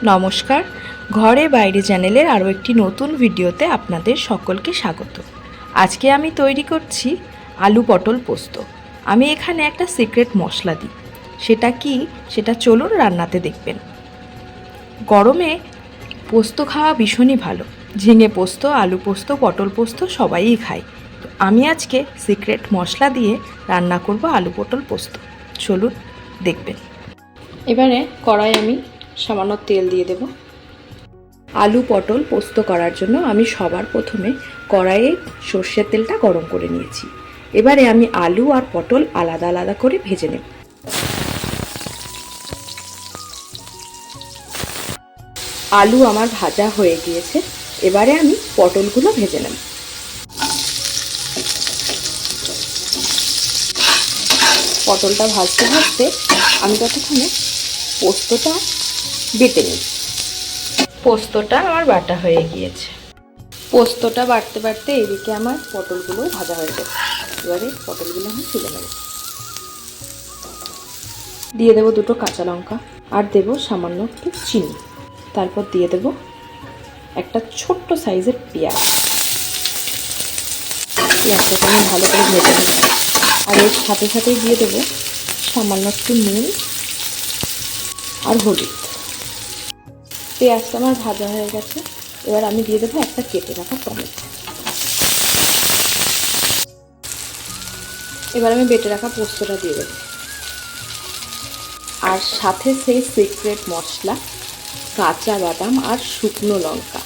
নমস্কার, ঘরে বাইরে চ্যানেলের আরও একটি নতুন ভিডিওতে আপনাদের সকলকে স্বাগত। আজকে আমি তৈরি করছি আলু পটল পোস্ত। আমি এখানে একটা সিক্রেট মশলা দিই, সেটা কি সেটা চলুন রান্নাতে দেখবেন। গরমে পোস্ত খাওয়া ভীষণই ভালো। ঝিঙে পোস্ত, আলু পোস্ত, পটল পোস্ত সবাই খায়। আমি আজকে সিক্রেট মশলা দিয়ে রান্না করব আলু পটল পোস্ত। চলুন দেখবেন। এবারে কড়াই আমি সামান্য তেল দিয়ে দেব। আলু পটল পোস্ত করার জন্য আমি সবার প্রথমে কড়াইয়ে সর্ষের তেলটা গরম করে নিয়েছি। এবারে আমি আলু আর পটল আলাদা আলাদা করে ভেজে নেব। আলু আমার ভাজা হয়ে গিয়েছে, এবারে আমি পটলগুলো ভেজে নেব। পটলটা ভাজতে ভাজতে আমি ততক্ষণে পোস্তটা বেটে নিই। পোস্তটা আমার বাটা হয়ে গিয়েছে। পোস্তটা বাটতে বাটতে এদিকে আমার পটলগুলো ভাজা হয়ে গেছে। এবারে পটলগুলো আমি তুলে নেব। দিয়ে দেবো দুটো কাঁচা লঙ্কা আর দেবো সামান্য একটু চিনি। তারপর দিয়ে দেব একটা ছোট্ট সাইজের পেঁয়াজ। পেঁয়াজটাকে আমি ভালো করে ভেজে নেব। আর এর সাথে সাথেই দিয়ে দেবো সামান্য একটু নুন আর হলুদ। পেঁয়াজটা আমার ভাজা হয়ে গেছে। এবার আমি দিয়ে দেবো একটা কেটে রাখা টমেটো। এবার আমি বেটে রাখা পোস্তটা দিয়ে দেবো। আর সাথে সেই সিক্রেট মশলা কাঁচা বাদাম আর শুকনো লঙ্কা।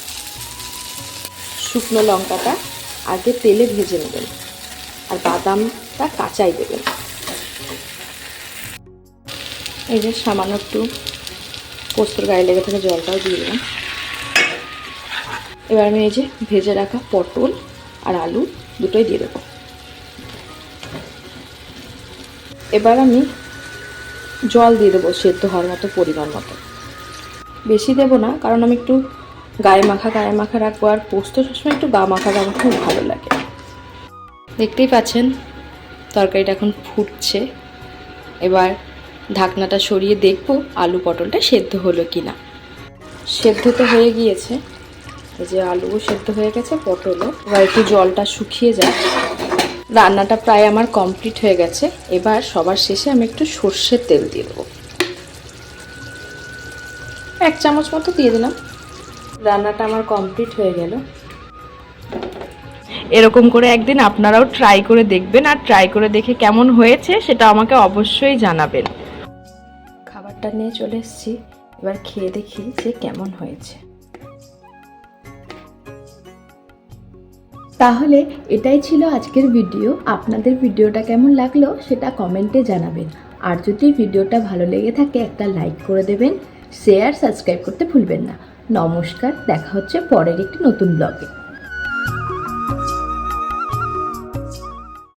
শুকনো লঙ্কাটা আগে তেলে ভেজে নেবেন আর বাদামটা কাঁচাই দেবেন। এই যে সামান্য একটু পোস্তর গায়ে লেগে থাকা জলটাও দিয়ে দিলাম। এবার আমি এই যে ভেজে রাখা পটল আর আলু দুটোই দিয়ে দেবো। এবার আমি জল দিয়ে দেবো সেদ্ধ হওয়ার মতো পরিমাণ মতো। বেশি দেবো না, কারণ আমি একটু গায়ে মাখা রাখবো। আর পোস্ত সবসময় একটু গা মাখা খুব ভালো লাগে। দেখতেই পাচ্ছেন তরকারিটা এখন ফুটছে। এবার ঢাকনাটা সরিয়ে দেখবো আলু পটলটা সেদ্ধ হলো কি না। সেদ্ধ তো হয়ে গিয়েছে, এই যে আলুও সেদ্ধ হয়ে গেছে, পটলও। এবার একটু জলটা শুকিয়ে যায়। রান্নাটা প্রায় আমার কমপ্লিট হয়ে গেছে। এবার সবার শেষে আমি একটু সর্ষের তেল দিয়ে দেবো। 1 চামচ মতো দিয়ে দিলাম। রান্নাটা আমার কমপ্লিট হয়ে গেল। এরকম করে একদিন আপনারাও ট্রাই করে দেখবেন, আর ট্রাই করে দেখে কেমন হয়েছে সেটা আমাকে অবশ্যই জানাবেন। খাবারটা নিয়ে চলে এসেছি, এবার খেয়ে দেখি যে কেমন হয়েছে। তাহলে এটাই ছিল আজকের ভিডিও। আপনাদের ভিডিওটা কেমন লাগলো সেটা কমেন্টে জানাবেন। আর যদি ভিডিওটা ভালো লেগে থাকে একটা লাইক করে দেবেন, শেয়ার সাবস্ক্রাইব করতে ভুলবেন না। নমস্কার, দেখা হচ্ছে পরের একটি নতুন ব্লগে।